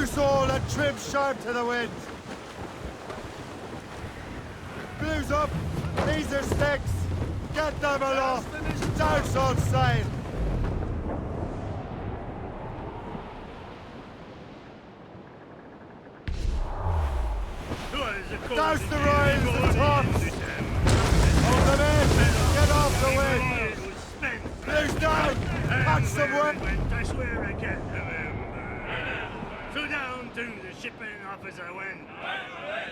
Loose all and trim sharp to the wind. Blues up. These are sticks. Get them aloft. Douse all sail. Douse the royals and tops. Hold them in. Get off the wind. Blues down. Catch some wind. I swear I can't remember. So down to the shipping officer when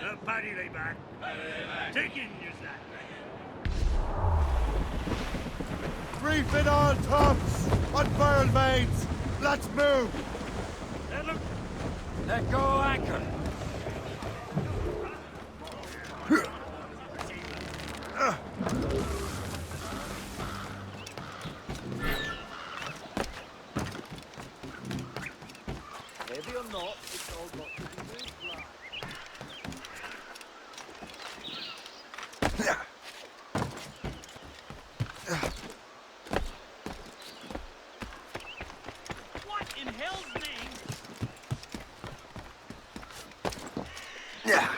the party lay back. Taking your sack. Reefing all tops. Unfurl mains. Let's move. Let go anchor. Heavy or not, it's all got to be moved right. What in hell's name? Yeah.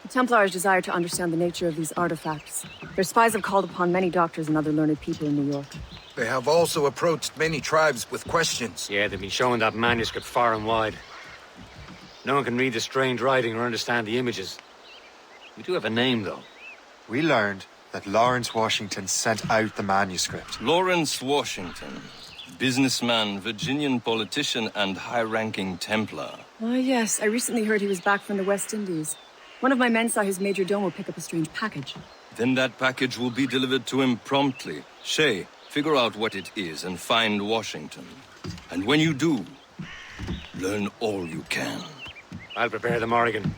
The Templars desire to understand the nature of these artifacts. Their spies have called upon many doctors and other learned people in New York. They have also approached many tribes with questions. Yeah, they've been showing that manuscript far and wide. No one can read the strange writing or understand the images. We do have a name, though. We learned that Lawrence Washington sent out the manuscript. Lawrence Washington, businessman, Virginian politician, and high-ranking Templar. Ah, yes. I recently heard he was back from the West Indies. One of my men saw his major domo pick up a strange package. Then that package will be delivered to him promptly. Shay, figure out what it is and find Washington. And when you do, learn all you can. I'll prepare the Morrigan.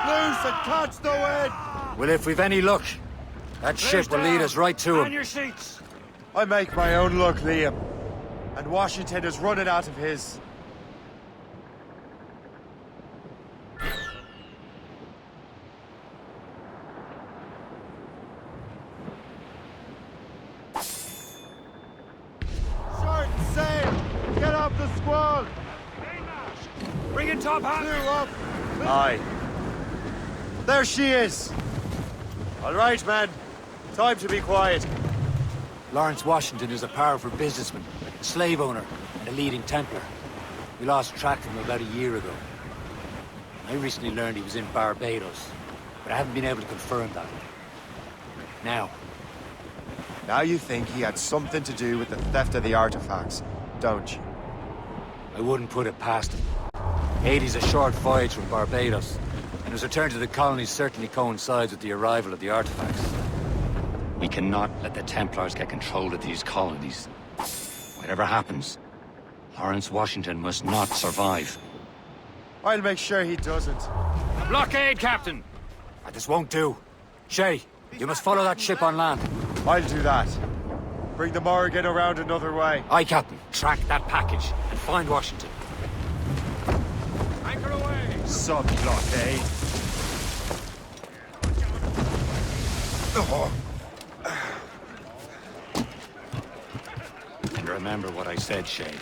Loose and catch the wind! Well, if we've any luck, that ship will lead us right to him. your seats. I make my own luck, Liam. And Washington is running out of his. Short sail! Get off the squall! Bring it top hat. Clew up! Aye. There she is! All right, man. Time to be quiet. Lawrence Washington is a powerful businessman, a slave owner, and a leading Templar. We lost track of him about a year ago. I recently learned he was in Barbados, but I haven't been able to confirm that. Now, Now you think he had something to do with the theft of the artifacts, don't you? I wouldn't put it past him. Haiti's a short voyage from Barbados, and his return to the colonies certainly coincides with the arrival of the artifacts. We cannot let the Templars get control of these colonies. Whatever happens, Lawrence Washington must not survive. I'll make sure he doesn't. Blockade, Captain! This won't do. Shay, you must follow that ship on land. I'll do that. Bring the Morrigan around another way. Aye, Captain. Track that package and find Washington. Anchor away. Sub-blockade. And remember what I said, Shay.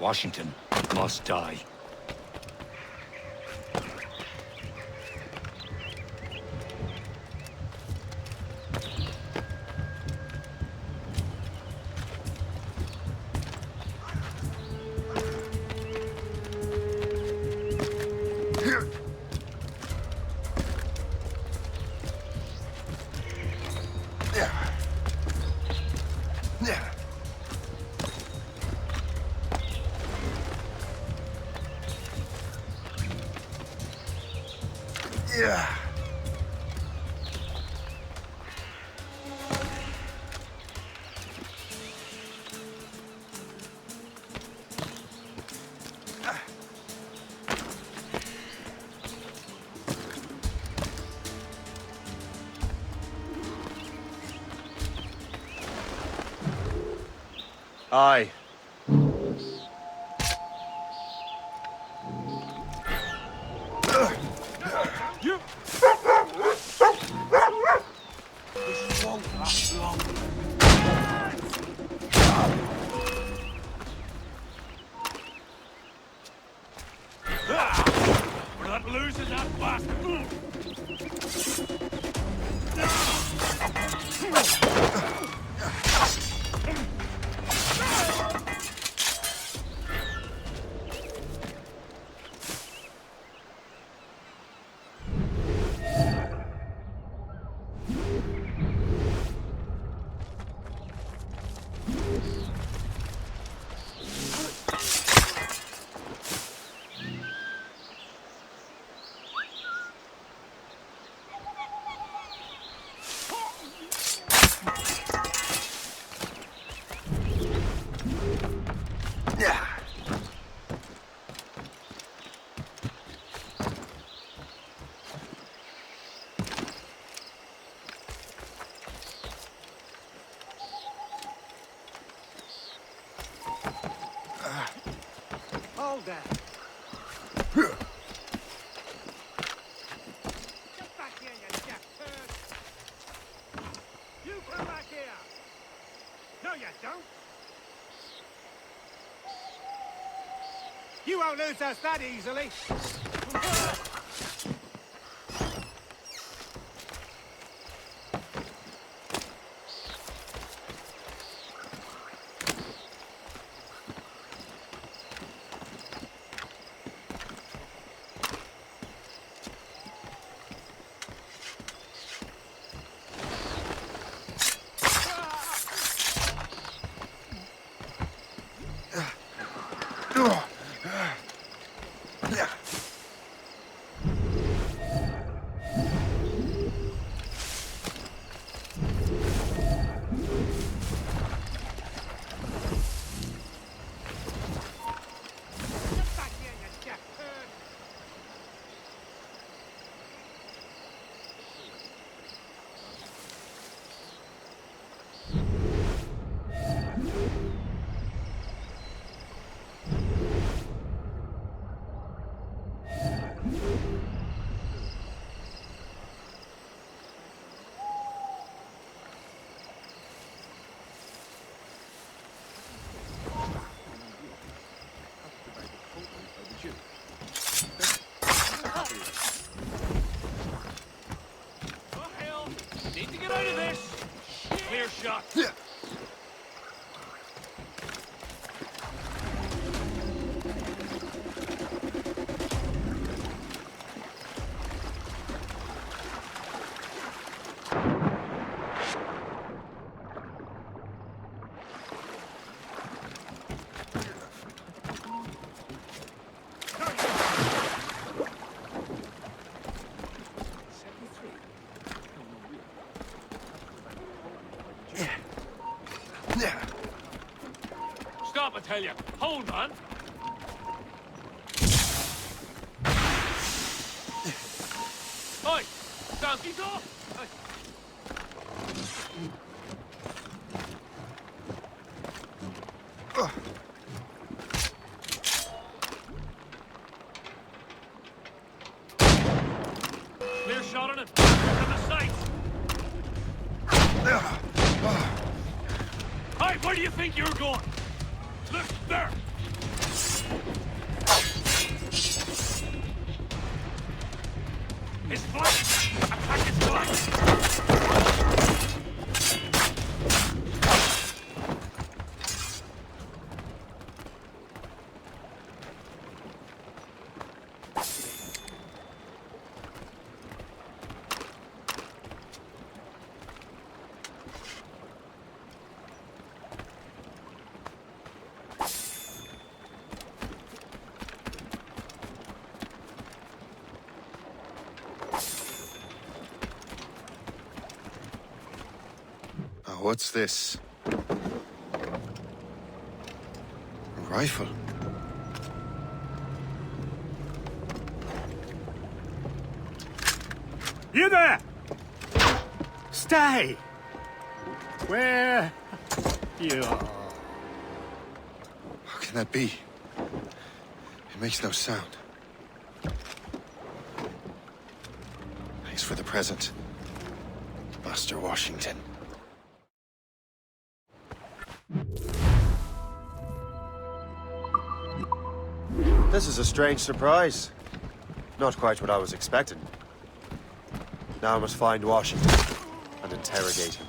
Washington must die. Yeah. Aye. You... This won't last long. We're not losing that bastard. Yeah. Hold that. Get back here, you jack turd! You come back here! No, you don't! You won't lose us that easily! Get back here, you jack turd! Oh, hell! Need to get out of this! Clear shot! Stop, I tell you! Hold on! Oi! Donkey's off! Clear shot on it! From the sights! Hey, where do you think you're going? Look, there! His flank! Attack his flank! What's this? A rifle? You there! Stay! Where you are. How can that be? It makes no sound. Thanks for the present, Master Washington. This is a strange surprise. Not quite what I was expecting. Now I must find Washington and interrogate him.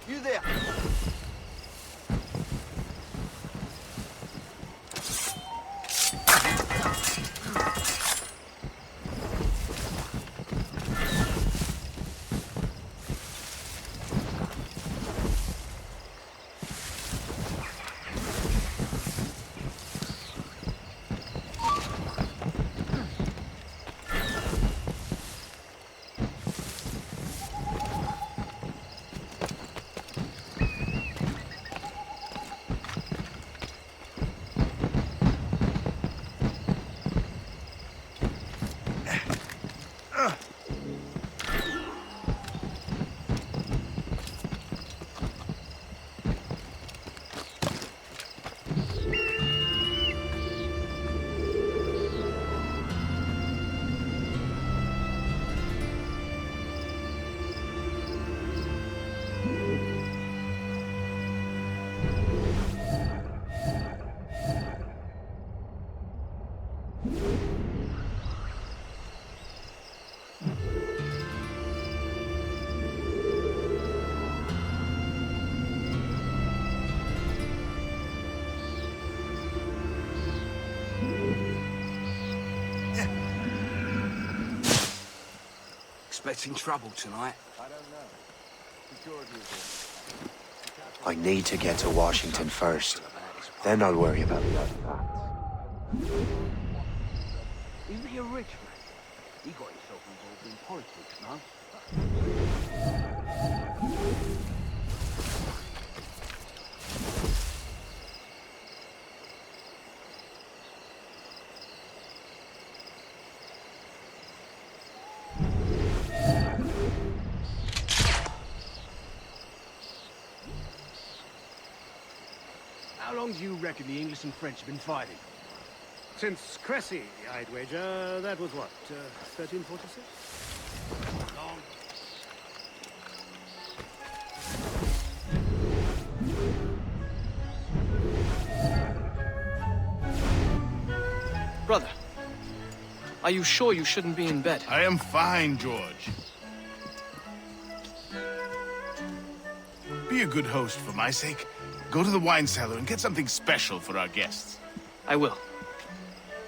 You there? Expecting trouble tonight? I need to get to Washington first. Then I'll worry about the other facts. Isn't he a rich man? He got himself involved in politics, no? How long do you reckon the English and French have been fighting? Since Cressy, I'd wager. That was what, 1346? Long. Brother, are you sure you shouldn't be in bed? I am fine, George. Be a good host for my sake. Go to the wine cellar and get something special for our guests. I will.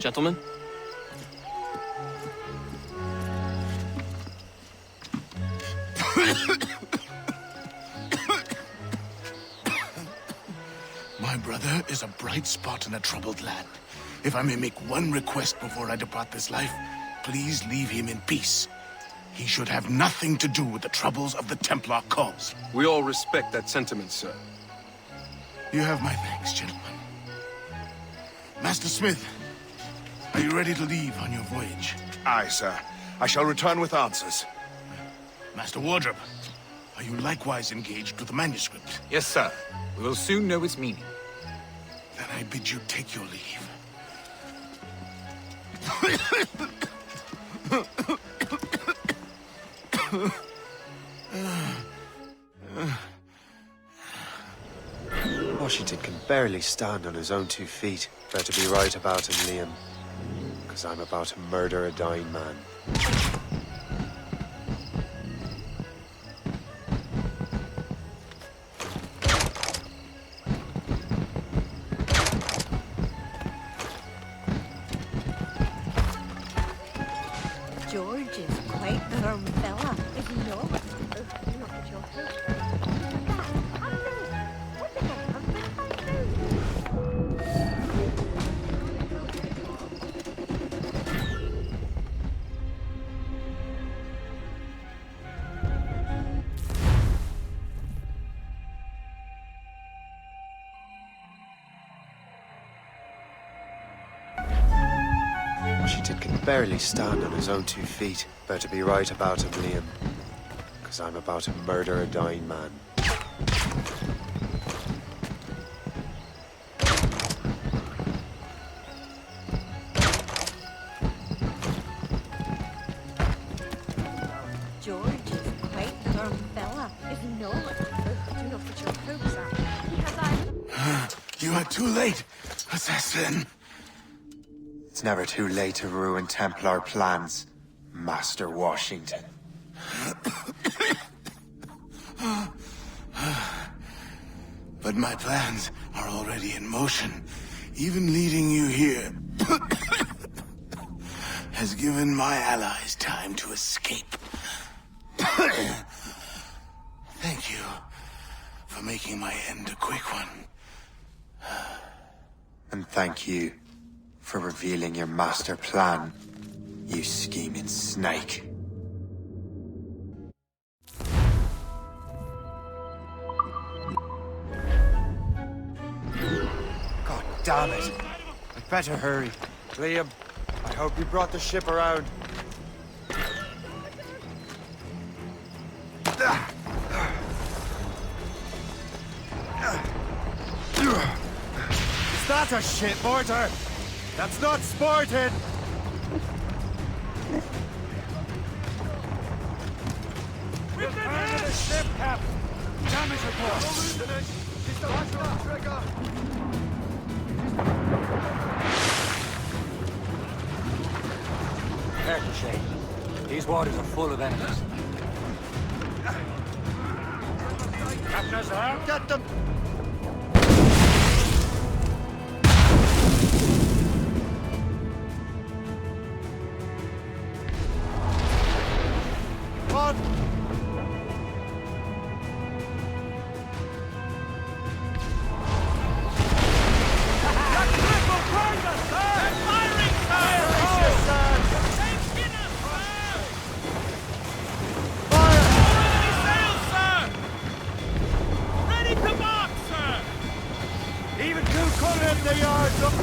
Gentlemen? My brother is a bright spot in a troubled land. If I may make one request before I depart this life, please leave him in peace. He should have nothing to do with the troubles of the Templar cause. We all respect that sentiment, sir. You have my thanks, gentlemen. Master Smith, are you ready to leave on your voyage? Aye, sir. I shall return with answers. Master Wardrop, are you likewise engaged with the manuscript? Yes, sir. We will soon know its meaning. Then I bid you take your leave. Washington can barely stand on his own 2 feet. Better be right about him, Liam. Because I'm about to murder a dying man. Washington can barely stand on his own 2 feet. Better be right about him, Liam. Because I'm about to murder a dying man. George is quite a firm fella, if you know what do not put your hopes up. Because You are too late, assassin. It's never too late to ruin Templar plans, Master Washington. But my plans are already in motion. Even leading you here has given my allies time to escape. Thank you for making my end a quick one. And thank you for revealing your master plan, you scheming snake. God damn it! I'd better hurry. Liam, I hope you brought the ship around. Is that a ship mortar? That's not sporting! Return to the ship, Cap! Damage report! She's the last on the trigger! Careful, Shay. These waters are full of enemies. Captain, sir! Get them! On! Even two colored the yards up!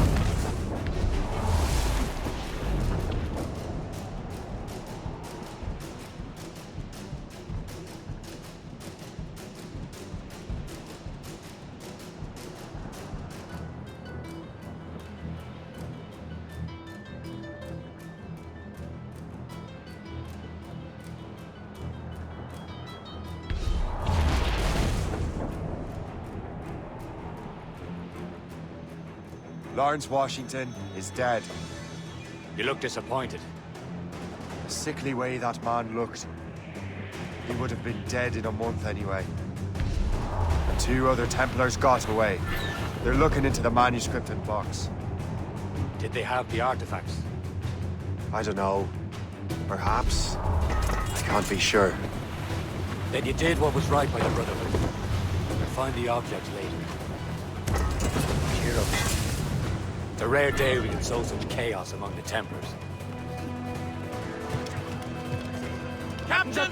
Lawrence Washington is dead. You look disappointed. The sickly way that man looked. He would have been dead in a month anyway. And 2 other Templars got away. They're looking into the manuscript and box. Did they have the artifacts? I don't know. Perhaps. I can't be sure. Then you did what was right by the Brotherhood. We'll find the object later. Cheer up. It's a rare day we can sow such chaos among the Templars. Captain!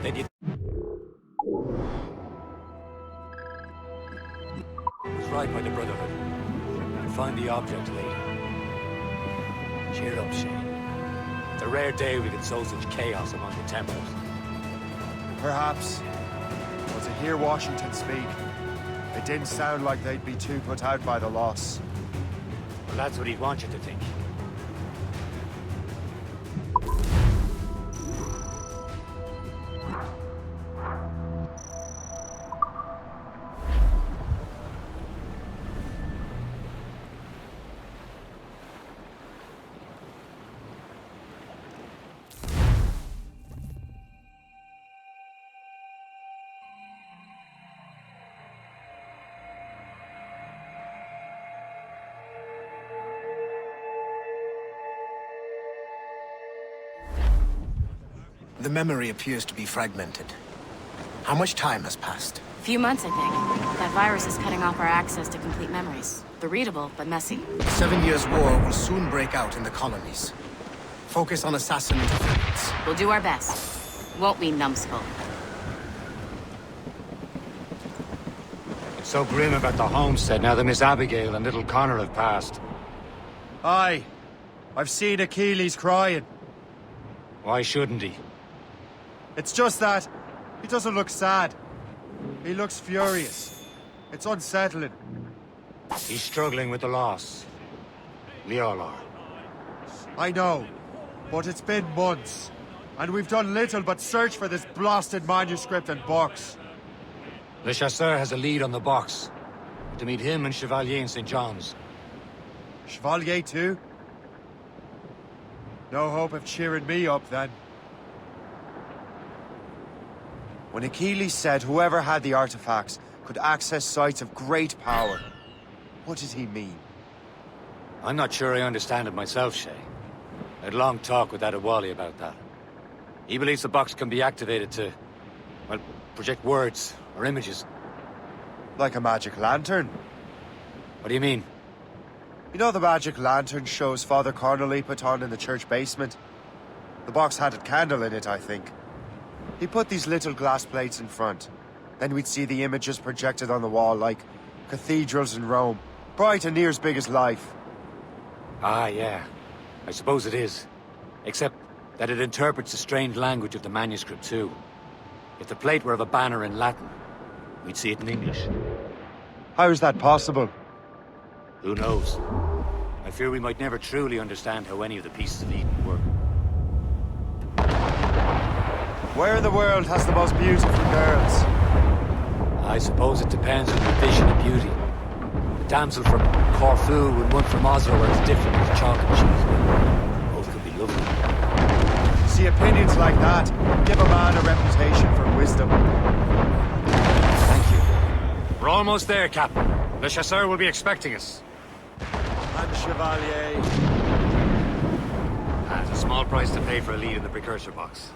Then you... It was right by the Brotherhood. We'll find the object later. Cheer up, Shay. It's a rare day we can sow such chaos among the Templars. Perhaps. But to hear Washington speak, it didn't sound like they'd be too put out by the loss. Well, that's what he'd want you to think. The memory appears to be fragmented. How much time has passed? A few months, I think. That virus is cutting off our access to complete memories. They're readable, but messy. The 7 Years' War will soon break out in the colonies. Focus on assassin and deflects. We'll do our best. Won't we, numbskull? It's so grim about the homestead now that Miss Abigail and little Connor have passed. Aye. I've seen Achilles crying. Why shouldn't he? It's just that he doesn't look sad. He looks furious. It's unsettling. He's struggling with the loss. We all are. I know, but it's been months, and we've done little but search for this blasted manuscript and box. Le Chasseur has a lead on the box. To meet him and Chevalier in St. John's. Chevalier too? No hope of cheering me up then. When Achilles said whoever had the artifacts could access sites of great power, what did he mean? I'm not sure I understand it myself, Shay. I had a long talk with Adewale about that. He believes the box can be activated to, well, project words or images. Like a magic lantern? What do you mean? You know the magic lantern shows Father Connolly put on in the church basement? The box had a candle in it, I think. He put these little glass plates in front. Then we'd see the images projected on the wall like cathedrals in Rome. Bright and near as big as life. Ah, yeah. I suppose it is. Except that it interprets the strange language of the manuscript, too. If the plate were of a banner in Latin, we'd see it in English. How is that possible? Who knows? I fear we might never truly understand how any of the pieces of Eden work. Where in the world has the most beautiful girls? I suppose it depends on your vision of beauty. The damsel from Corfu and one from Oslo are as different as chalk and cheese, but both could be lovely. See, opinions like that give a man a reputation for wisdom. Thank you. We're almost there, Captain. Le Chasseur will be expecting us. And Chevalier. That's a small price to pay for a lead in the precursor box.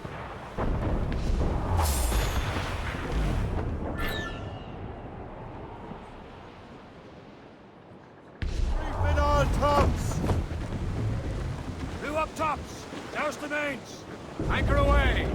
Reefing all tops! Two up tops! Douse the mains! Anchor away!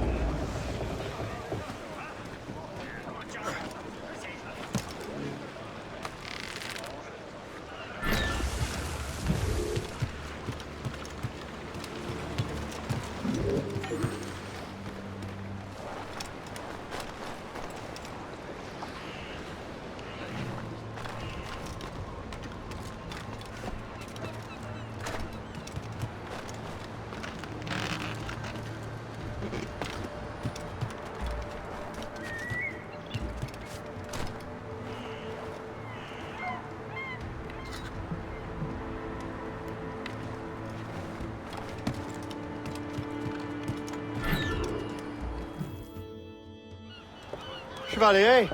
Chevalier,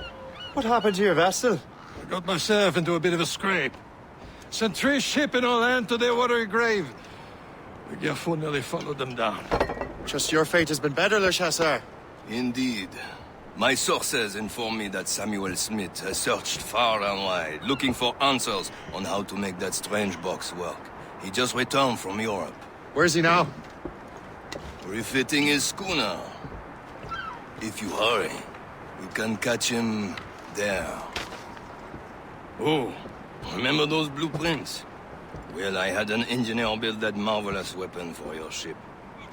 what happened to your vessel? I got myself into a bit of a scrape. Sent 3 ships in all land to their watery grave. The Gerfaut nearly followed them down. Just your fate has been better, Le Chasseur. Indeed. My sources inform me that Samuel Smith has searched far and wide, looking for answers on how to make that strange box work. He just returned from Europe. Where's he now? Refitting his schooner. If you hurry, you can catch him there. Oh, remember those blueprints? Well, I had an engineer build that marvelous weapon for your ship.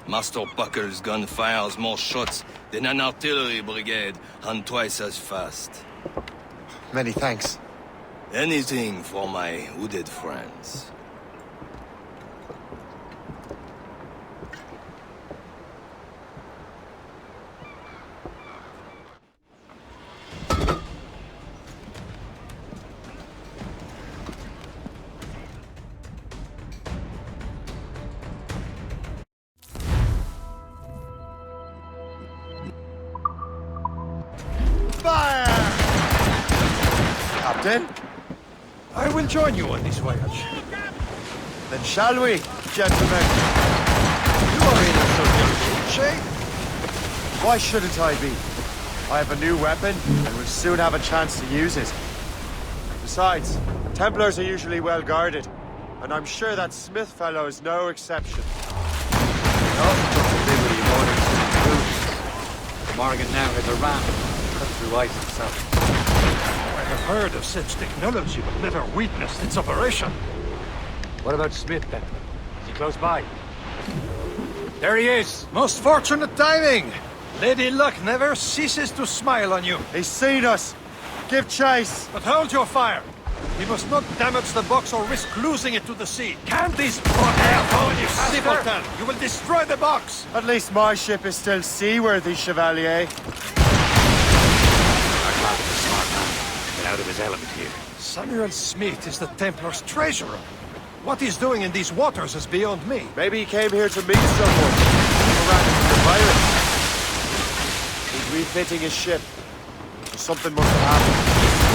Master Puckle's gun fires more shots than an artillery brigade, and twice as fast. Many thanks. Anything for my wounded friends. Captain? I will join you on this voyage. Then shall we, gentlemen? You are in a certain Shay? Why shouldn't I be? I have a new weapon, and will soon have a chance to use it. Besides, Templars are usually well guarded, and I'm sure that Smith fellow is no exception. Morgan now has a ram cut through ice itself. I have heard of such technology, but never witnessed its operation. What about Smith, then? Is he close by? There he is! Most fortunate timing! Lady Luck never ceases to smile on you. He's seen us! Give chase! But hold your fire! We must not damage the box or risk losing it to the sea. Can this boat you simpleton! You will destroy the box! At least my ship is still seaworthy, Chevalier. Our captain is a smart man. Get out of his element here. Samuel Smith is the Templar's treasurer. What he's doing in these waters is beyond me. Maybe he came here to meet someone. The virus. He's refitting his ship. So something must have happened.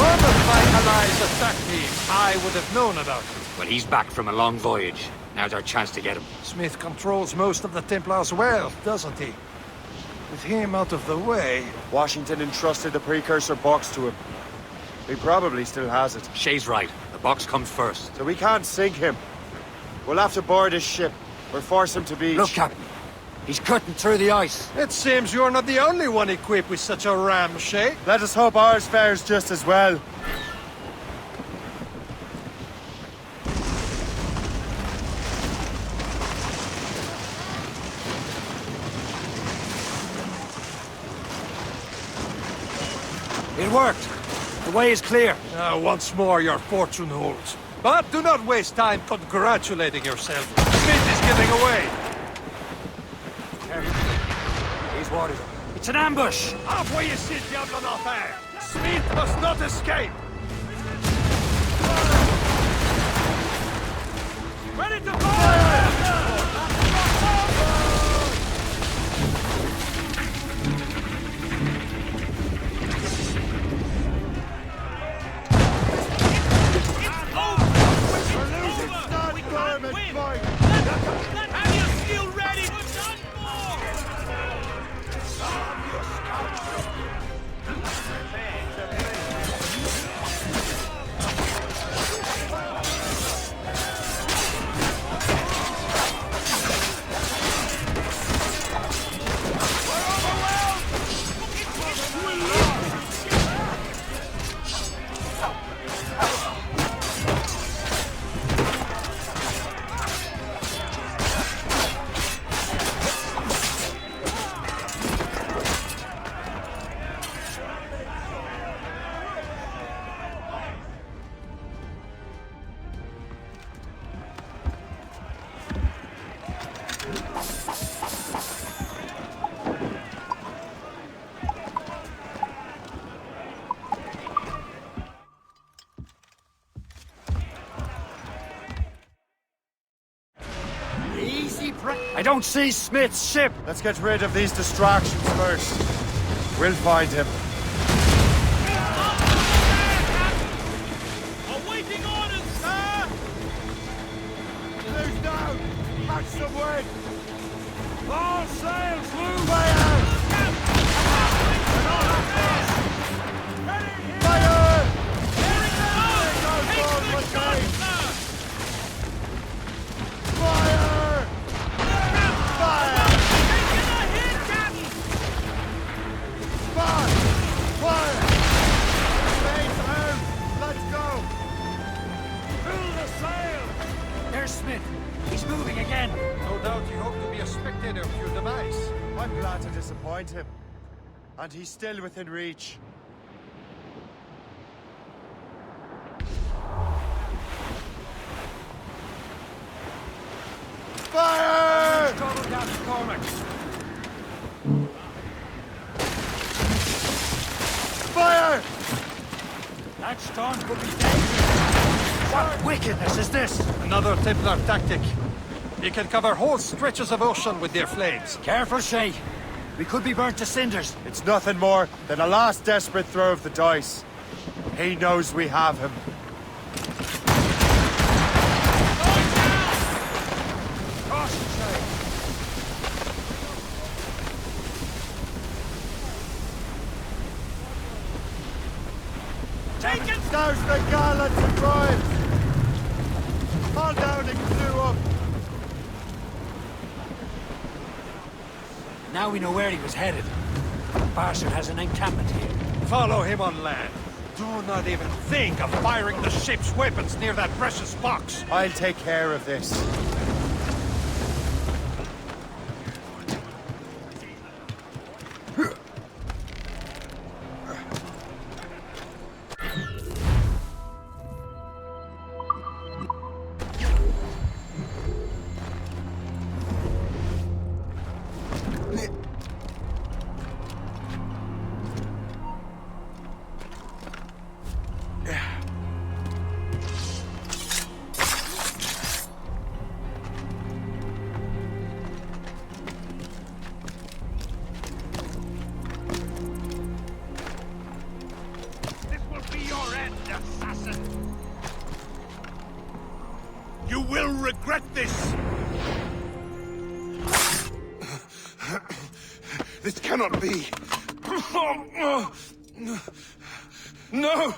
One of my allies attacked me. I would have known about it. Well, he's back from a long voyage. Now's our chance to get him. Smith controls most of the Templars well, doesn't he? With him out of the way... Washington entrusted the precursor box to him. He probably still has it. Shay's right. The box comes first. So we can't sink him. We'll have to board his ship, or force him to beach. Look, Captain. He's cutting through the ice. It seems you're not the only one equipped with such a ram, Shay. Let us hope ours fares just as well. It worked. The way is clear. Once more your fortune holds. But do not waste time congratulating yourself. Smith is giving away. These waters. It's an ambush! Envoyez ces diables en enfer! Smith must not escape! Ready to fire! I don't see Smith's ship! Let's get rid of these distractions first. We'll find him. Awaiting orders, sir! Close down! Catch some wind! All sails loose! Fire! Smith! He's moving again! No doubt you hope to be a spectator of your demise. I'm glad to disappoint him. And he's still within reach. Fire! Trouble down to Cormac. Fire! That storm could be dangerous. What wickedness is this? Another Templar tactic. They can cover whole stretches of ocean with their flames. Careful, Shay. We could be burnt to cinders. It's nothing more than a last desperate throw of the dice. He knows we have him. Caution, Shay. Taken! Douse the gallants and drives! Haul down and clew up! Now we know where he was headed. Bastard has an encampment here. Follow him on land. Do not even think of firing the ship's weapons near that precious box. I'll take care of this. This will be your end, assassin. You will regret this! This cannot be! No!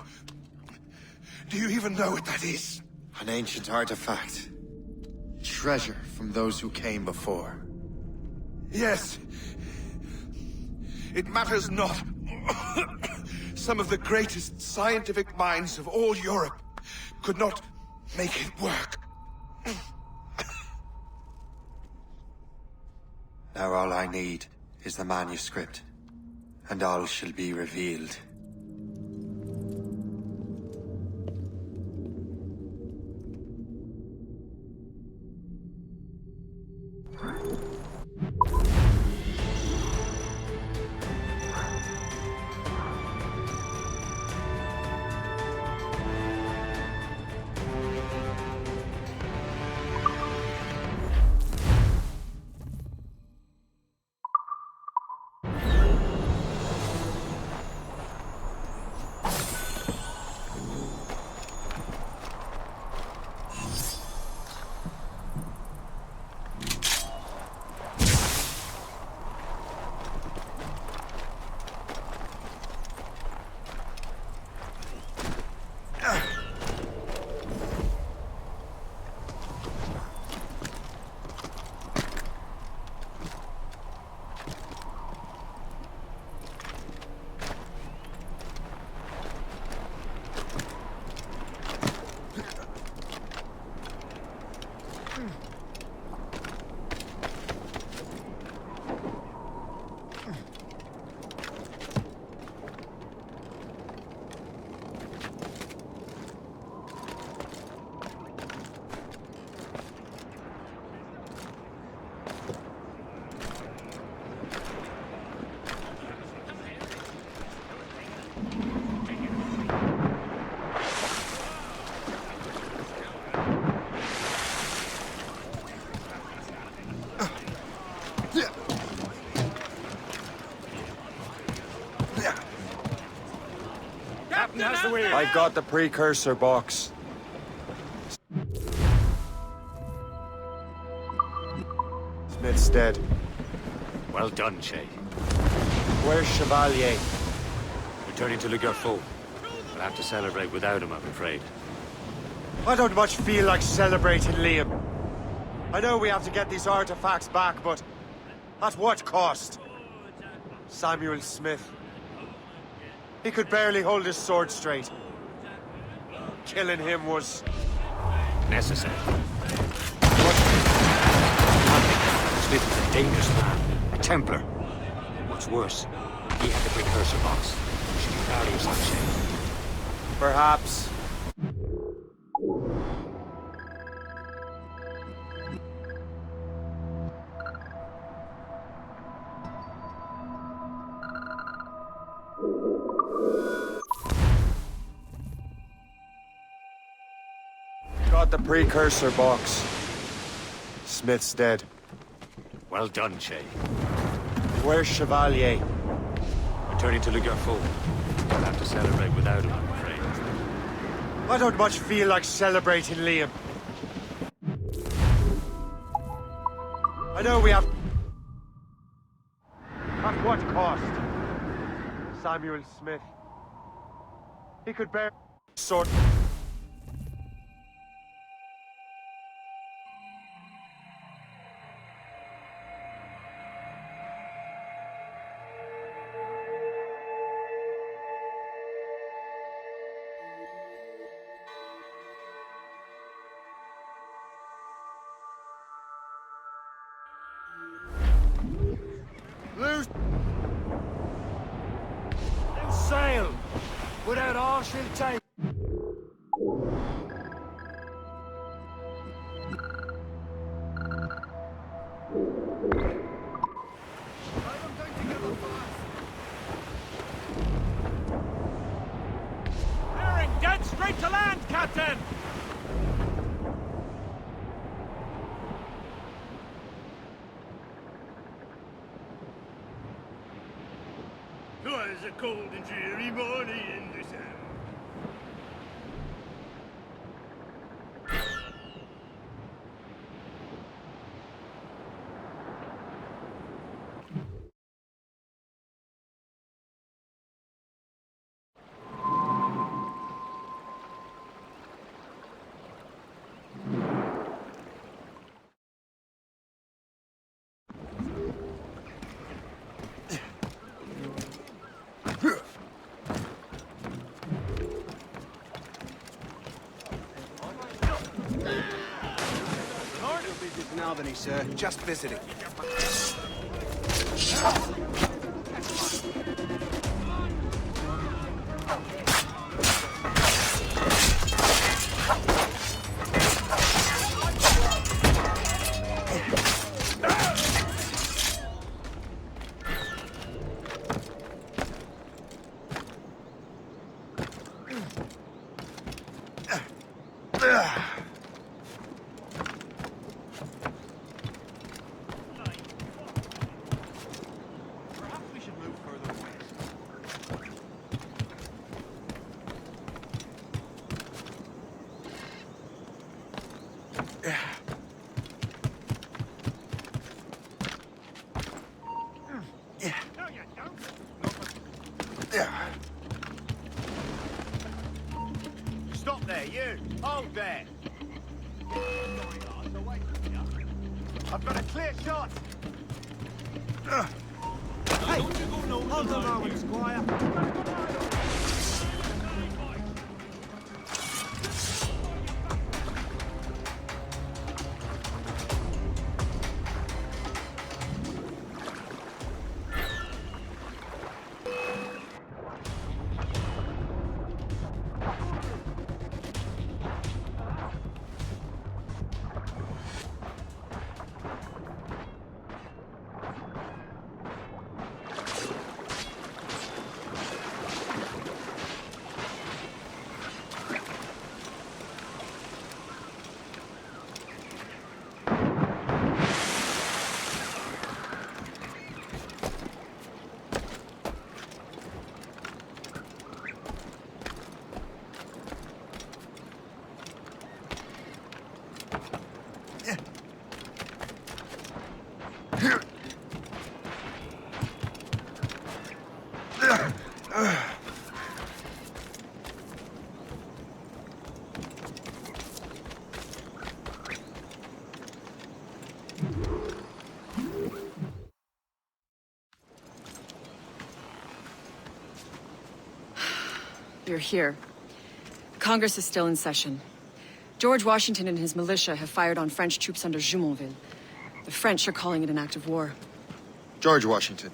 Do you even know what that is? An ancient artifact. Treasure from those who came before. Yes. It matters not. Some of the greatest scientific minds of all Europe could not make it work. Now all I need is the manuscript, and all shall be revealed. I've got the precursor box. Smith's dead. Well done, Shay. Where's Chevalier? Returning to Le Gerfaut. We'll have to celebrate without him, I'm afraid. I don't much feel like celebrating Liam. I know we have to get these artifacts back, but at what cost? Samuel Smith. He could barely hold his sword straight. Killing him was... necessary. Smith is a dangerous man. A Templar. What's worse, he had the precursor box. Should be proud of yourself, Shay. Perhaps. Got the precursor box. Smith's dead. Well done, Shay. Where's Chevalier? Returning to Le Gerfaut. We'll have to celebrate without him, I'm afraid. I don't much feel like celebrating Liam. I know we have... At what cost? Samuel Smith. He could bear... sword... Loose! Loose sail! Without all she'll take. Bearing dead straight to land, Captain! Twas a cold and dreary morning in the town. In Albany, sir. Just visiting. Stop there, you! Hold there! I've got a clear shot! Hey! Hold the moment, Squire! You're here. Congress is still in session. George Washington and his militia have fired on French troops under Jumonville. The French are calling it an act of war. George Washington.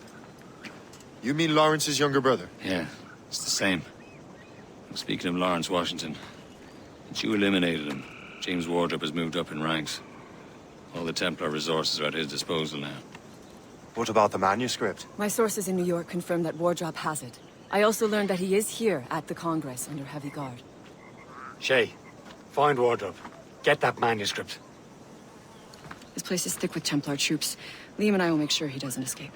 You mean Lawrence's younger brother? Yeah, it's the same. Speaking of Lawrence Washington, since you eliminated him, James Wardrop has moved up in ranks. All the Templar resources are at his disposal now. What about the manuscript? My sources in New York confirm that Wardrop has it. I also learned that he is here at the Congress under heavy guard. Shay, find Wardrop. Get that manuscript. This place is thick with Templar troops. Liam and I will make sure he doesn't escape.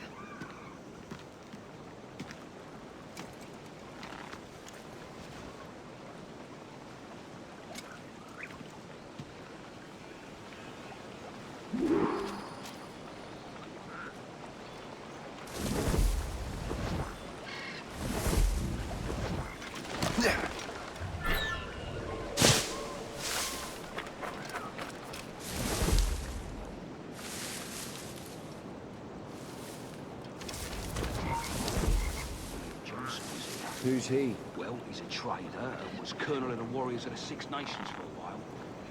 Who's he? Well, he's a trader and was colonel of the warriors of the Six Nations for a while.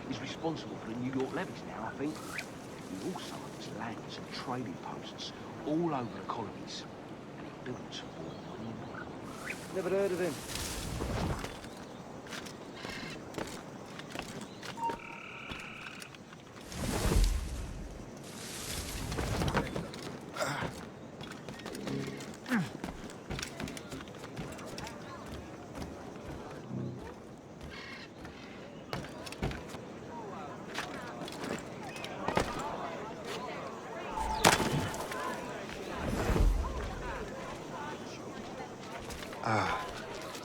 He's responsible for the New York levies now, I think. He also owns lands and trading posts all over the colonies. And he built all money. Never heard of him.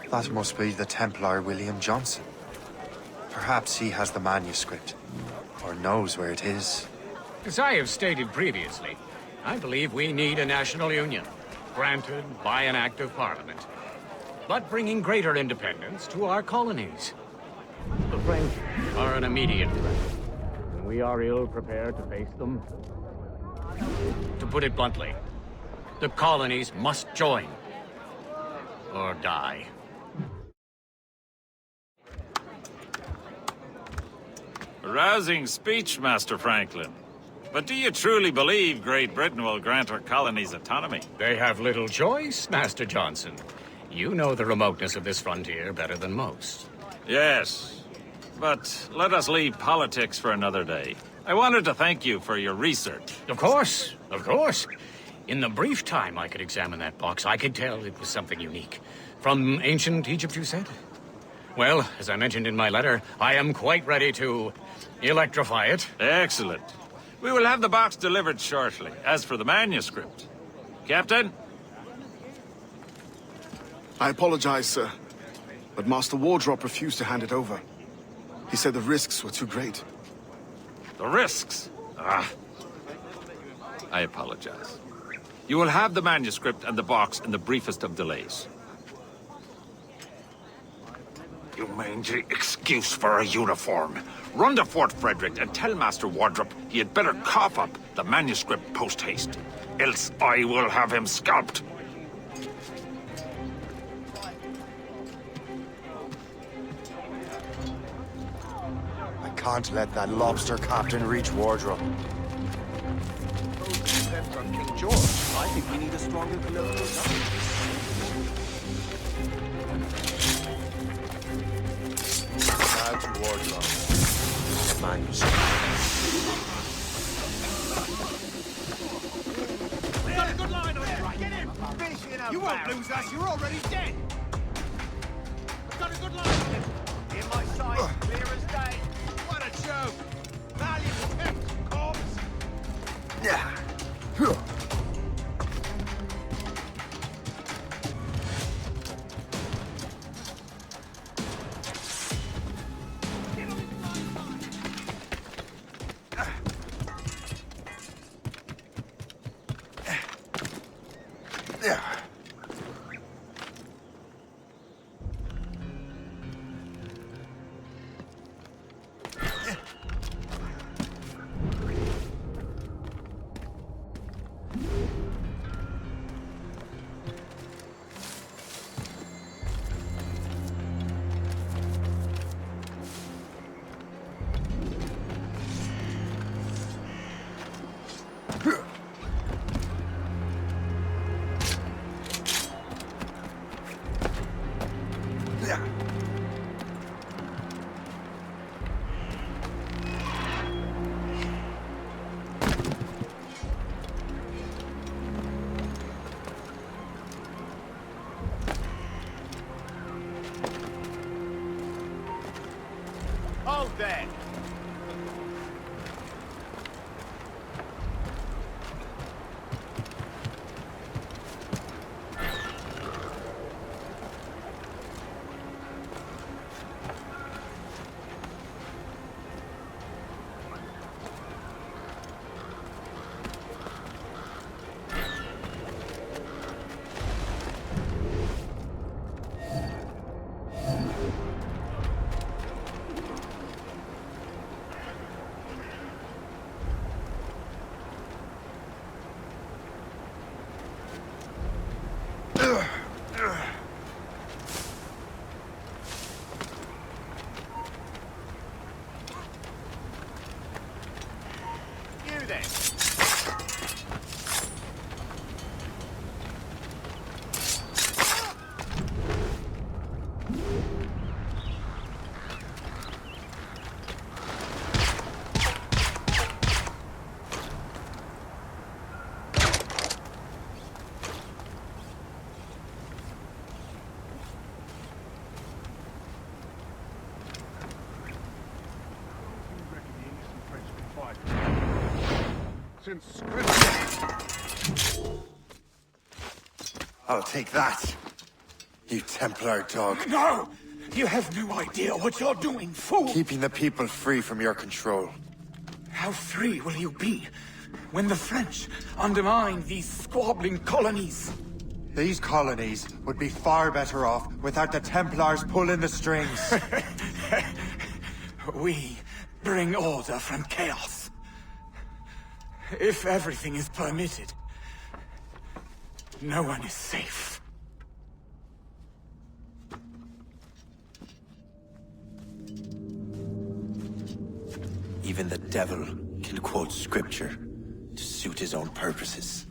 That must be the Templar William Johnson. Perhaps he has the manuscript, or knows where it is. As I have stated previously, I believe we need a national union, granted by an act of parliament, but bringing greater independence to our colonies. The French are an immediate threat, and we are ill prepared to face them. To put it bluntly, the colonies must join, or die. A rousing speech, Master Franklin. But do you truly believe Great Britain will grant our colonies autonomy? They have little choice, Master Johnson. You know the remoteness of this frontier better than most. Yes, but let us leave politics for another day. I wanted to thank you for your research. Of course, of course. In the brief time I could examine that box, I could tell it was something unique. From ancient Egypt, you said? Well, as I mentioned in my letter, I am quite ready to electrify it. Excellent. We will have the box delivered shortly. As for the manuscript... Captain? I apologize, sir, but Master Wardrop refused to hand it over. He said the risks were too great. The risks? Ah. I apologize. You will have the manuscript and the box in the briefest of delays. You mangy excuse for a uniform. Run to Fort Frederick and tell Master Wardrop he had better cough up the manuscript post-haste. Else I will have him scalped. I can't let that lobster captain reach Wardrop. From King George, I think we need a stronger colonial government. Now to Wardrop. Manuscript. We've got a good line on you, right? Get him! Finish it up, you won't lose us, you're already dead! We've got a good line on him! In my sight, clear as day. What a joke! Valiant kept, corpse! Yeah. Hold there! I'll take that, you Templar dog. No! You have no idea what you're doing, fool! Keeping the people free from your control. How free will you be when the French undermine these squabbling colonies? These colonies would be far better off without the Templars pulling the strings. We bring order from chaos. If everything is permitted, no one is safe. Even the devil can quote scripture to suit his own purposes.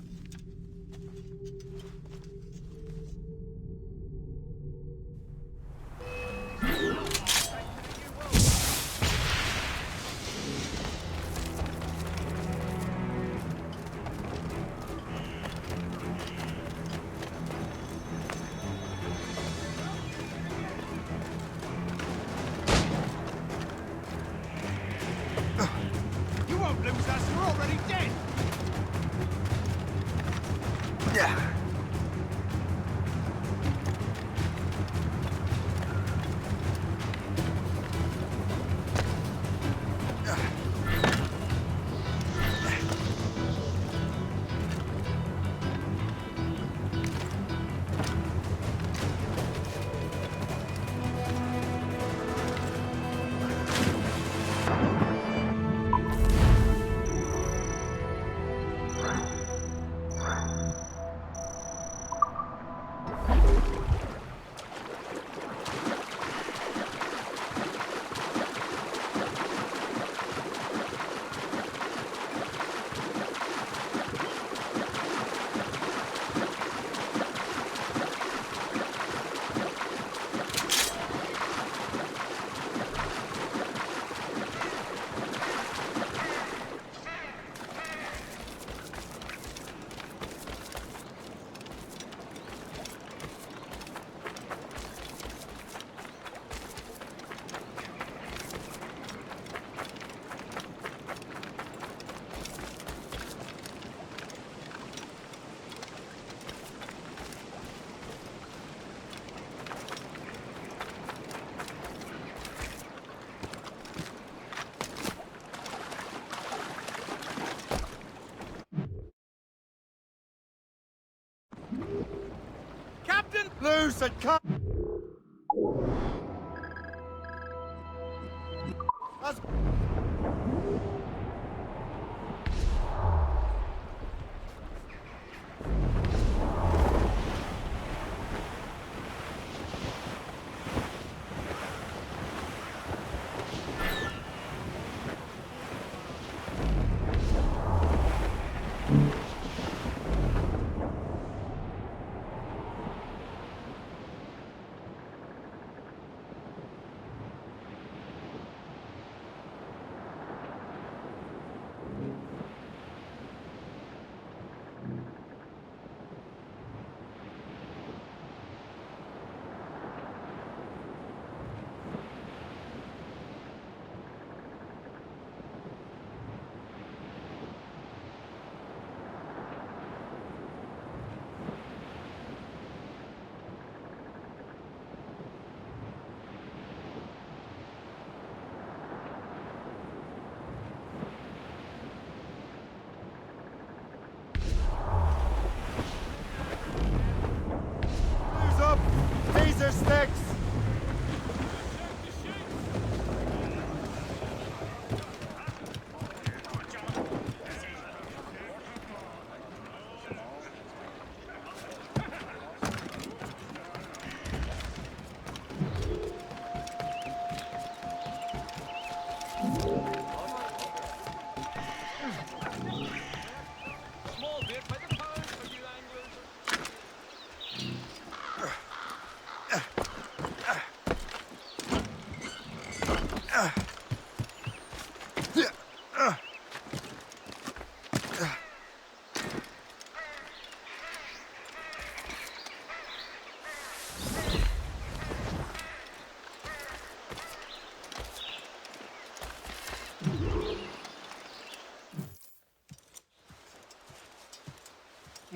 You won't lose us, you're already dead! Yeah. Captain! Loose and cut!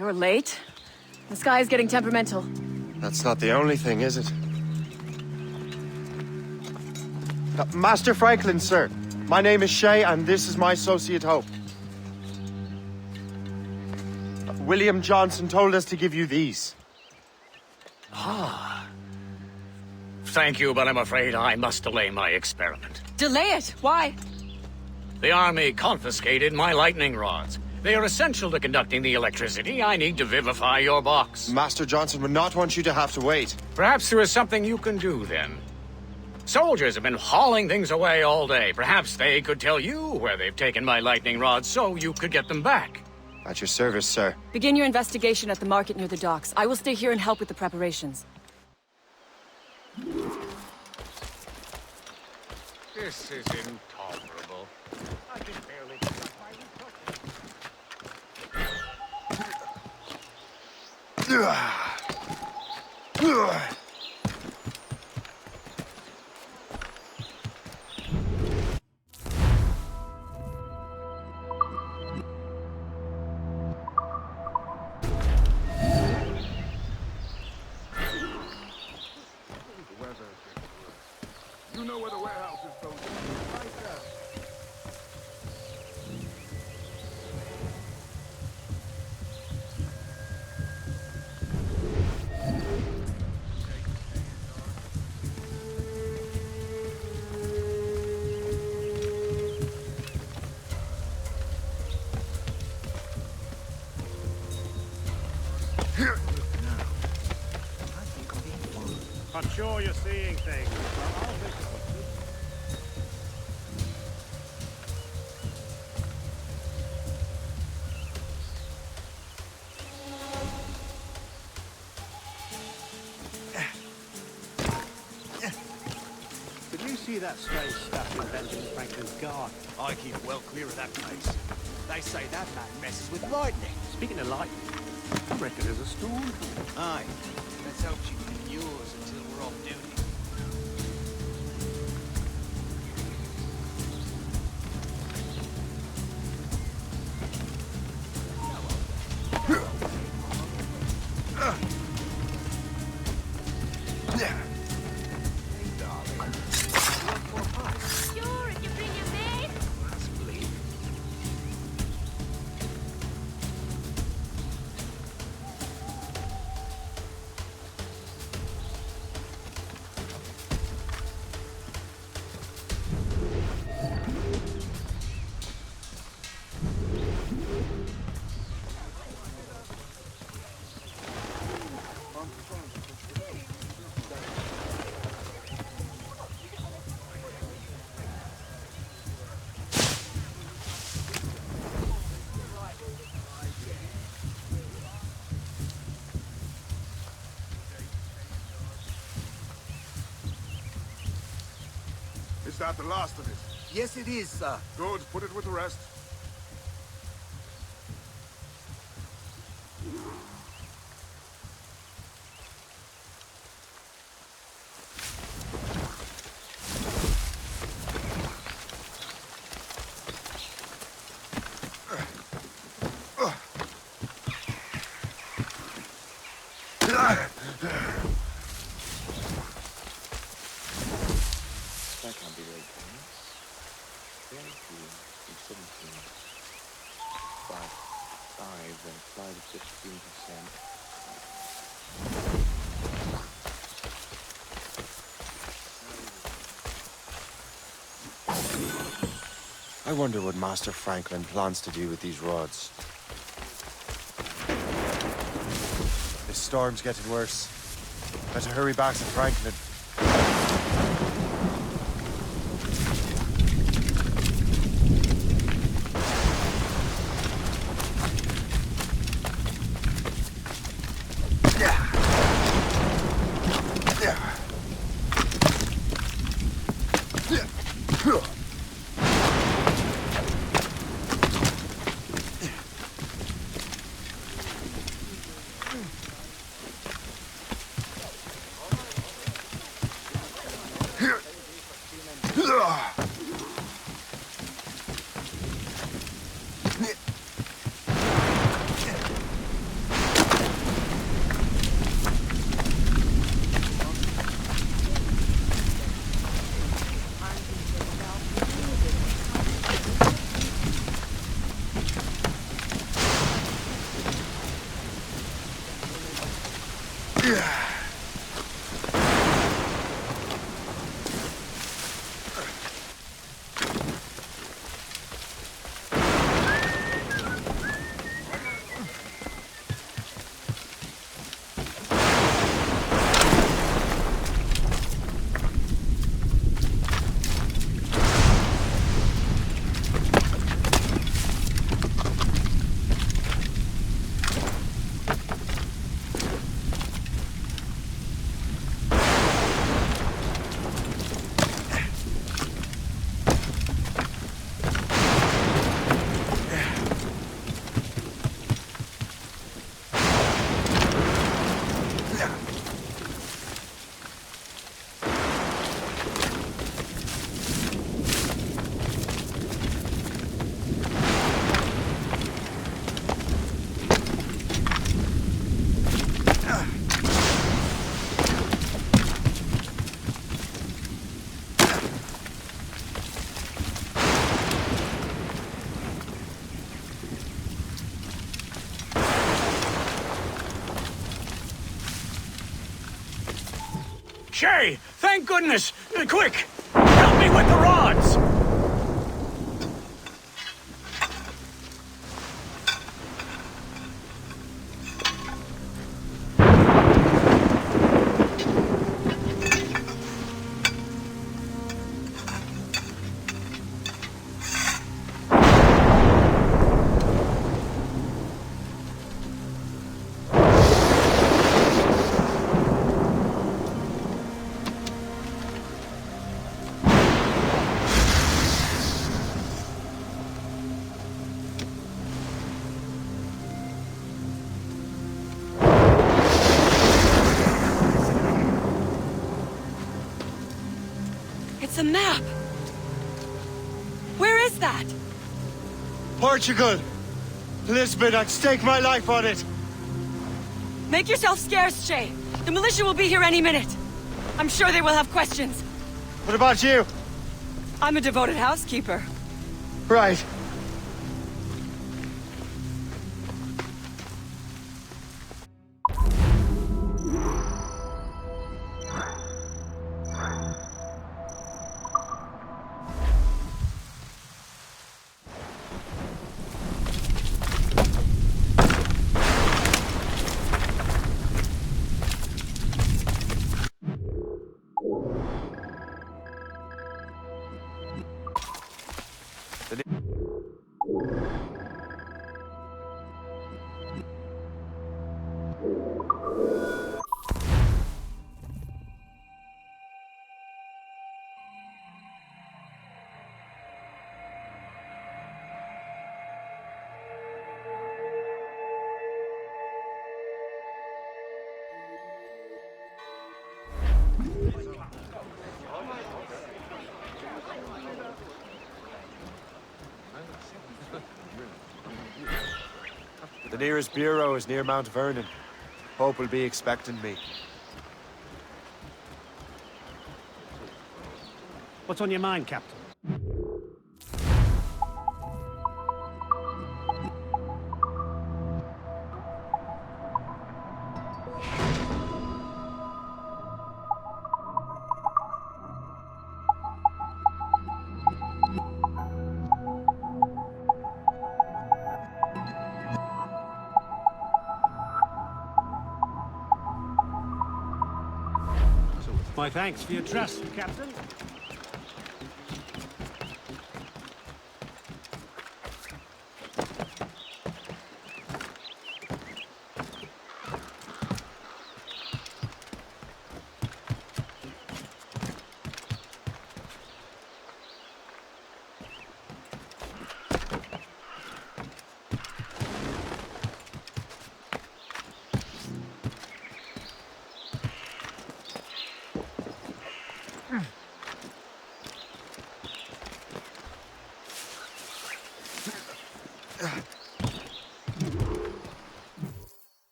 You're late. The sky is getting temperamental. That's not the only thing, is it? Master Franklin, sir. My name is Shay, and this is my associate Hope. William Johnson told us to give you these. Ah. Thank you, but I'm afraid I must delay my experiment. Delay it? Why? The army confiscated my lightning rods. They are essential to conducting the electricity I need to vivify your box. Master Johnson would not want you to have to wait. Perhaps there is something you can do, then. Soldiers have been hauling things away all day. Perhaps they could tell you where they've taken my lightning rods so you could get them back. At your service, sir. Begin your investigation at the market near the docks. I will stay here and help with the preparations. This is intolerable. I can barely conduct my You know where the warehouse is, soldier. Right there. I'm sure you're seeing things. I'll think of Did you see that strange stuff in Benjamin Franklin's garden? I keep well clear of that place. They say that man messes with lightning. Speaking of lightning, I reckon there's a storm. Aye. Let's hope you keep yours until we're off duty. Is that the last of it? Yes, it is, sir. Good, put it with the rest. That can't be right, can it? 17 and 17. 5 and 5 is 15%. I wonder what Master Franklin plans to do with these rods. This storm's getting worse. Better hurry back to Franklin. Shay! Thank goodness! Quick! Help me with the rods! It's a map! Where is that? Portugal! Lisbon, I'd stake my life on it! Make yourself scarce, Shay. The militia will be here any minute. I'm sure they will have questions. What about you? I'm a devoted housekeeper. Right. The nearest bureau is near Mount Vernon. Hope will be expecting me. What's on your mind, Captain? My thanks for your trust, Captain.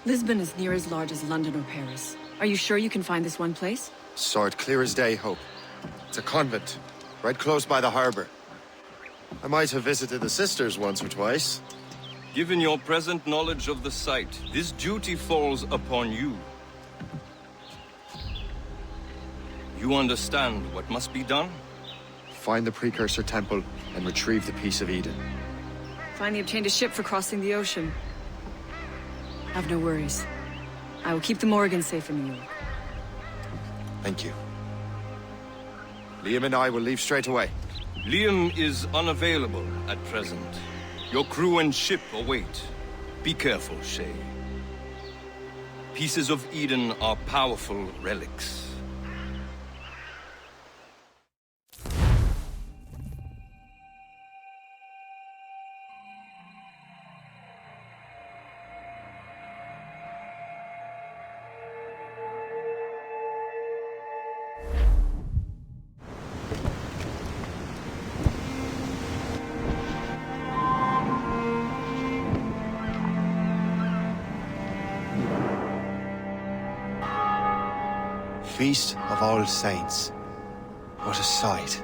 Lisbon is near as large as London or Paris. Are you sure you can find this one place? Saw it clear as day, Hope. It's a convent, right close by the harbor. I might have visited the sisters once or twice. Given your present knowledge of the site, this duty falls upon you. You understand what must be done? Find the precursor temple and retrieve the Piece of Eden. Finally obtained a ship for crossing the ocean. Have no worries. I will keep the Morgans safe in New York. Thank you. Liam and I will leave straight away. Liam is unavailable at present. Your crew and ship await. Be careful, Shay. Pieces of Eden are powerful relics. Feast of All Saints. What a sight.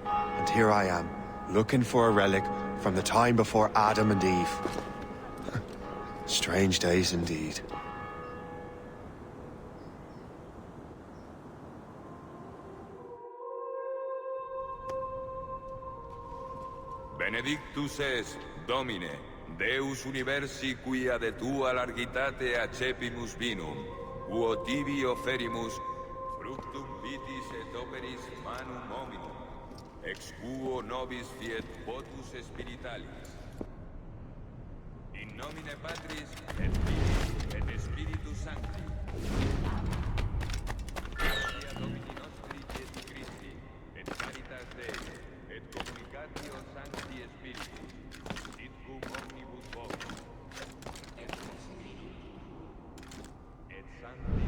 And here I am, looking for a relic from the time before Adam and Eve. Strange days indeed. Benedictus es, Domine, Deus universi quia de tua largitate accepimus vinum, uo tibi oferimus fructum vitis et operis manum hominum, ex quo nobis fiet votus spiritualis. In nomine Patris et Filii et Spiritus Sancti. Gratia Domini nostri Jesu Christi, et caritas Dei, et communicatio Sancti Spiritus, sit cum omnibus vobis. Et Sancti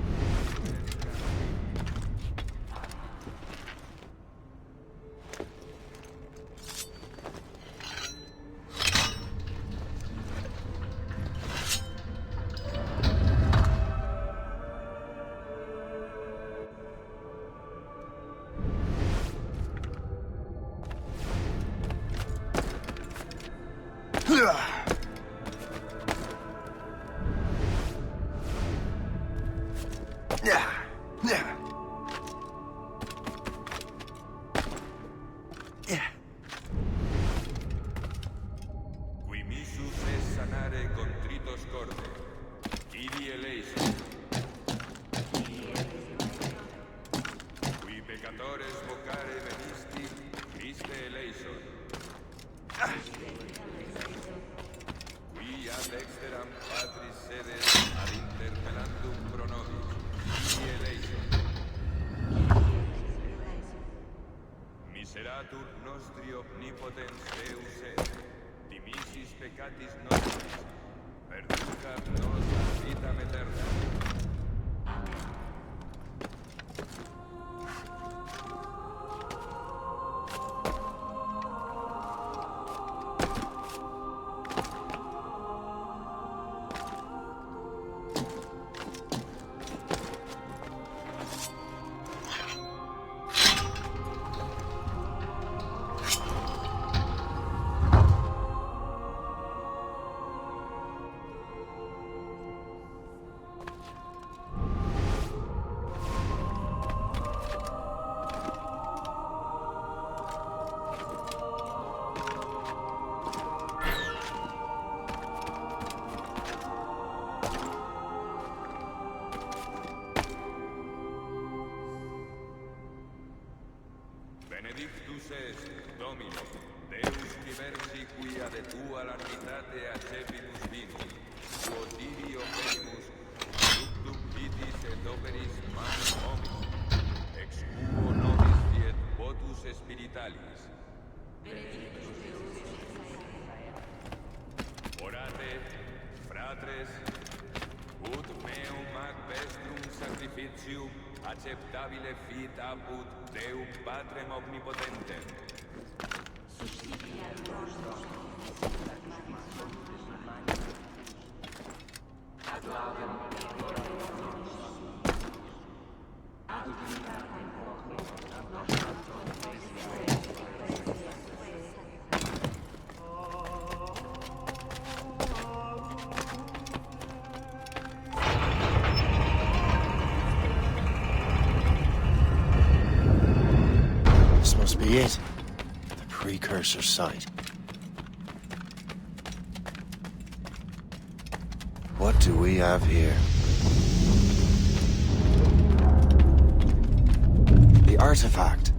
Qui missus es sanare contritos corde, Idi eleison. Qui peccatores vocare venisti, Christe eleison. Qui ad exteram Patris sedes ad interpelandum pro nobis, Idi eleison. Miseratur nostri omnipotens Deus et, dimisis peccatis nostris, perducat nos ad vitam aeterna. Benedictus est, Domine, Deus universi quia de tua largitate accepimus vinum, quo tibi oferimus fructum vitis et operis manum hominum, ex quo nobis fiet votus spiritualis. Orate, fratres, ut meum ac vestrum sacrificium acceptabile fit apud Deum Patrem Omnipotentem. This must be it. The precursor site. What do we have here? The artifact.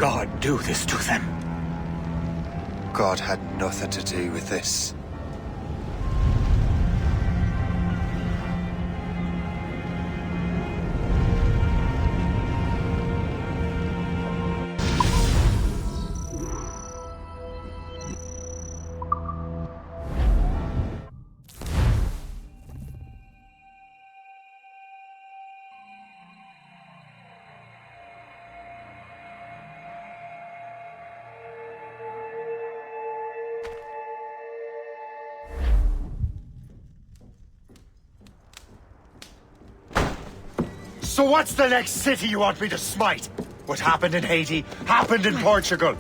God do this to them? God had nothing to do with this. So what's the next city you want me to smite? What happened in Haiti happened in Portugal.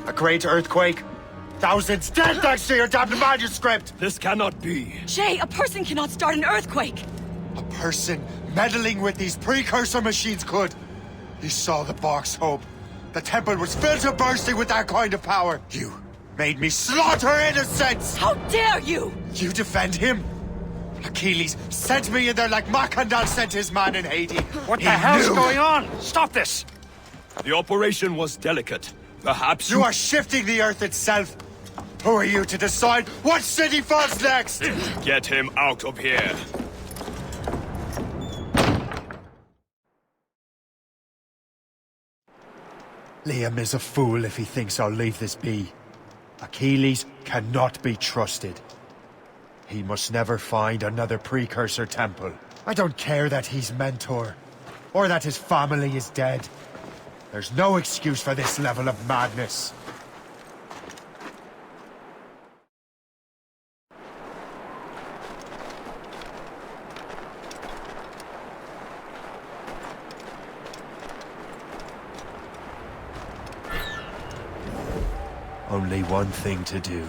A great earthquake. Thousands dead thanks to your damned manuscript! This cannot be. Shay, a person cannot start an earthquake! A person meddling with these precursor machines could. You saw the box, Hope. The temple was filled to bursting with that kind of power. You made me slaughter innocents! How dare you! You defend him? Achilles sent me in there like Macandal sent his man in Haiti. What the hell's going on? Stop this! The operation was delicate. Perhaps you are shifting the earth itself. Who are you to decide what city falls next? Get him out of here. Liam is a fool if he thinks I'll leave this be. Achilles cannot be trusted. He must never find another precursor temple. I don't care that he's mentor, or that his family is dead. There's no excuse for this level of madness. Only one thing to do.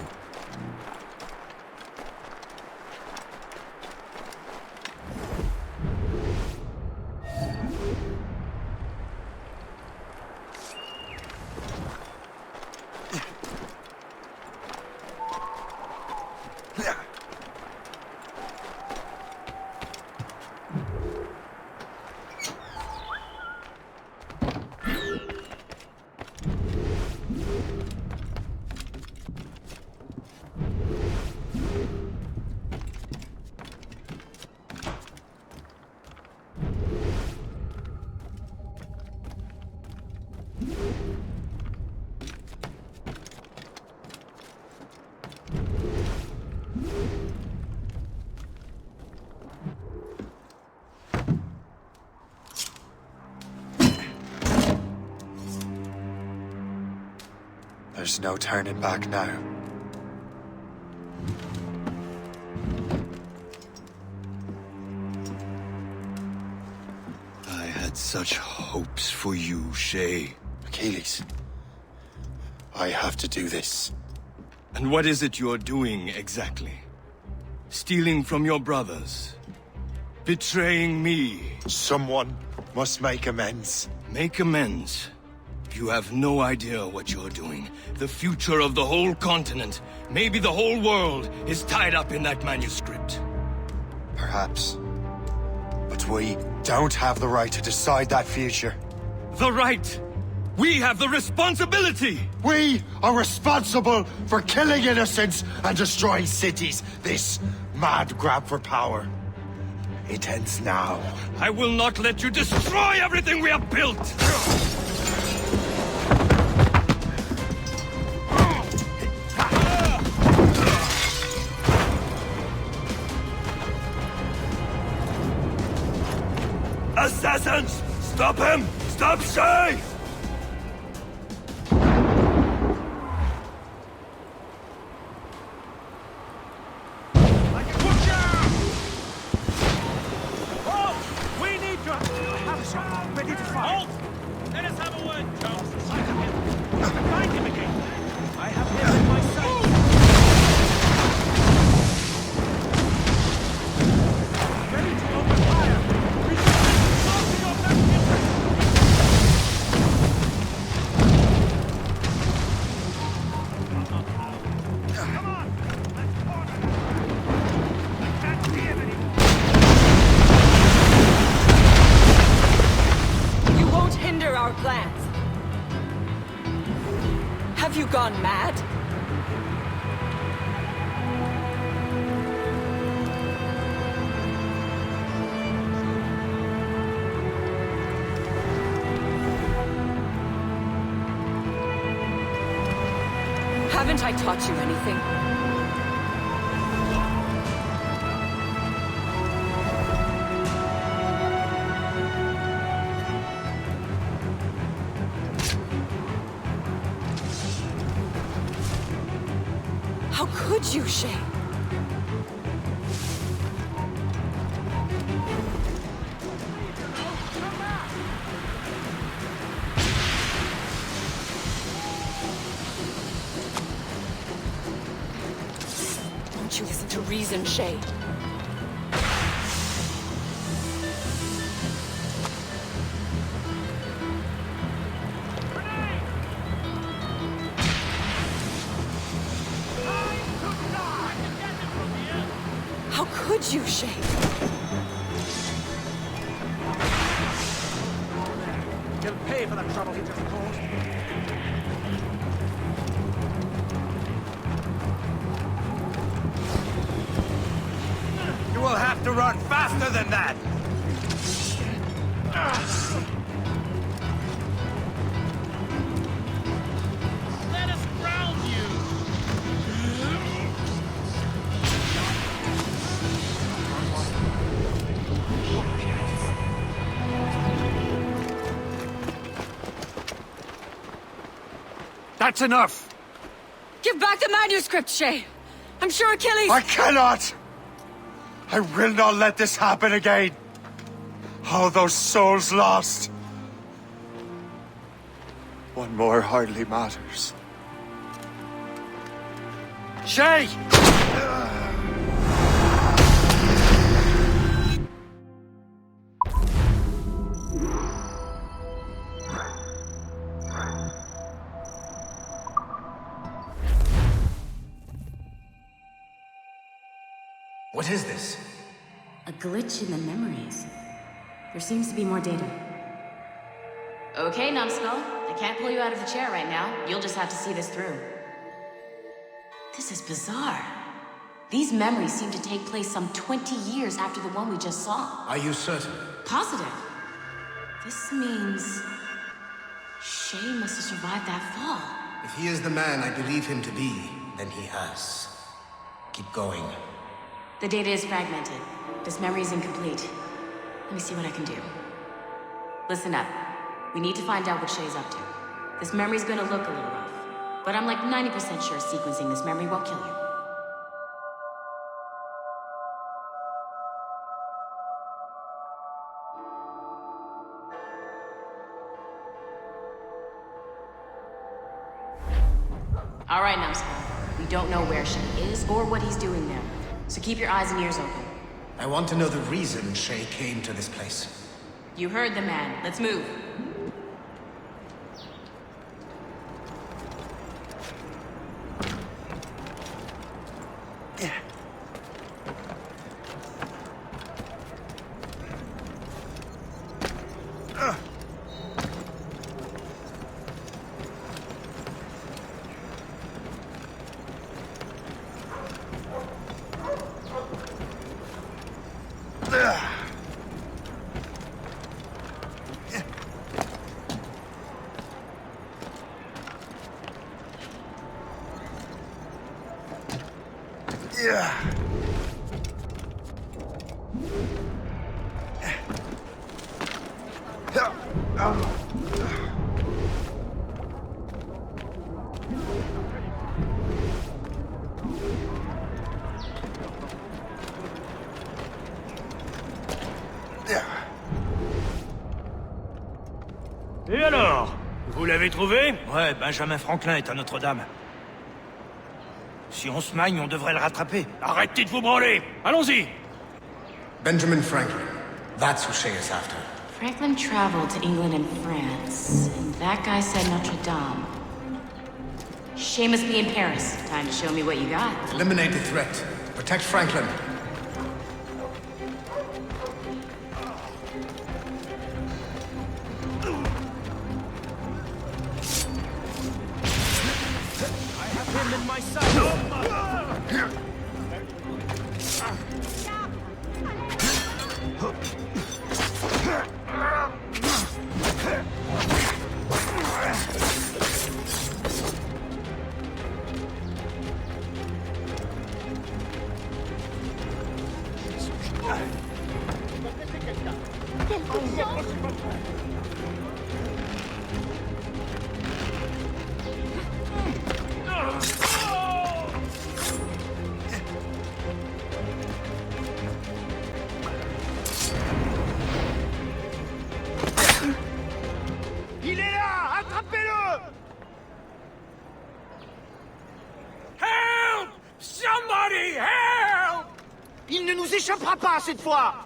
There's no turning back now. I had such hopes for you, Shay. Achilles, I have to do this. And what is it you're doing exactly? Stealing from your brothers? Betraying me? Someone must make amends. Make amends? You have no idea what you're doing. The future of the whole continent, maybe the whole world, is tied up in that manuscript. Perhaps. But we don't have the right to decide that future. The right! We have the responsibility! We are responsible for killing innocents and destroying cities. This mad grab for power. It ends now. I will not let you destroy everything we have built! Assassins! Stop him! Stop Shay! We need to have a shot. Ready to fight. Halt! Let us have a word, Charles. The sight of him. Find him again. I have him in my sight. Ready to open fire. We should your back. Come on. Let's corner. I can't see him anymore. You won't hinder our plans. gone mad? Haven't I taught you anything? How could you, Shay? Won't you listen to reason, Shay? How could you, Shay? He'll pay for the trouble he just caused. You will have to run faster than that! Let us ground you! That's enough! Give back the manuscript, Shay! I'm sure Achilles— I cannot! I will not let this happen again! All those souls lost! One more hardly matters. Shay! What is this? A glitch in the memories. There seems to be more data. Okay, Numbskull. I can't pull you out of the chair right now. You'll just have to see this through. This is bizarre. These memories seem to take place some 20 years after the one we just saw. Are you certain? Positive. This means... Shay must have survived that fall. If he is the man I believe him to be, then he has. Keep going. The data is fragmented. This memory is incomplete. Let me see what I can do. Listen up. We need to find out what Shay's up to. This memory's gonna look a little rough, but I'm like 90% sure sequencing this memory won't kill you. All right, Numbskull. We don't know where Shay is or what he's doing there, so keep your eyes and ears open. I want to know the reason Shay came to this place. You heard the man. Let's move. Et alors? Vous l'avez trouvé? Ouais, Benjamin Franklin est à Notre-Dame. Si on se magne, on devrait le rattraper. Arrêtez de vous branler! Allons-y! Benjamin Franklin. That's who Shay is after. Franklin traveled to England and France, and that guy said Notre-Dame. Shay must be in Paris. Time to show me what you got. Eliminate the threat. Protect Franklin. Il est là! Attrapez-le! Help! Somebody help! Il ne nous échappera pas cette fois!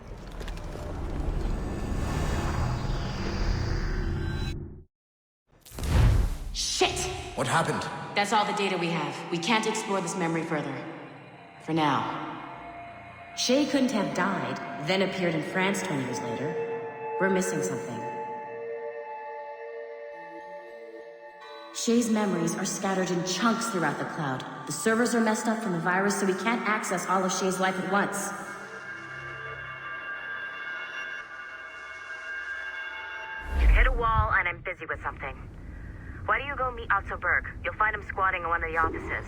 Shit! What happened? That's all the data we have. We can't explore this memory further. For now. Shay couldn't have died, then appeared in France 20 years later. We're missing something. Shay's memories are scattered in chunks throughout the cloud. The servers are messed up from the virus, so we can't access all of Shay's life at once. Hit a wall, and I'm busy with something. Why don't you go meet Otto Berg? You'll find him squatting in one of the offices.